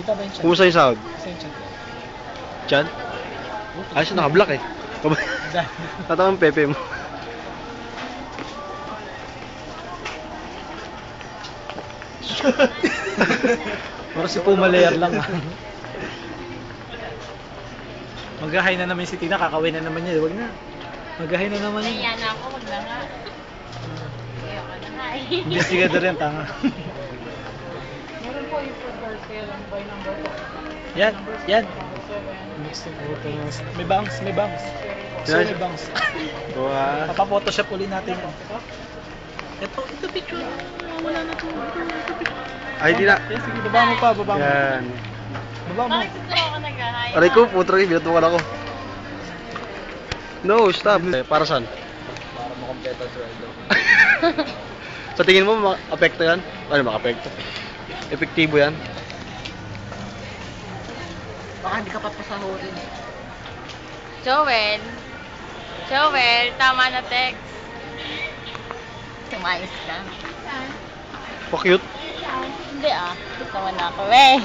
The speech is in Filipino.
Kita ba yung chan? Kumusta yung sound? Kasi yung chan ko. Chan? Ay, siya naka-block eh. Tatawang pepe mo. Pero si Puma layer lang ah. Mag-hi na naman si Tina, kakawin na naman niya. Huwag na. Mag-hi na naman niya. Ayan ako, wag na nga. Ayoko na nga eh. Investigador yan, tanga. Meron po yung for sale ang by number po. Yan, yan. May bangs, may bangs. So, may bangs. Wow. Papa-photoshop uli natin yun. Ito picture. Wala na to. Ito picture. Ay, di na. Yan, sige, baba mo pa, baba mo. Yan. Baba mo. Bakit gusto ako nag-hi? Aray ko, puto rin, binatukan ako. No, stop. Para saan? Para makompleto ang sweldo. Sa tingin mo, ma-apekto yan? Ano, maka-apekto? Epektibo yan? Baka hindi ka papasahurin. Joel. Joel, tama na text. Tumayos ka. Pa-cute. Hindi ah. Tama na ako eh.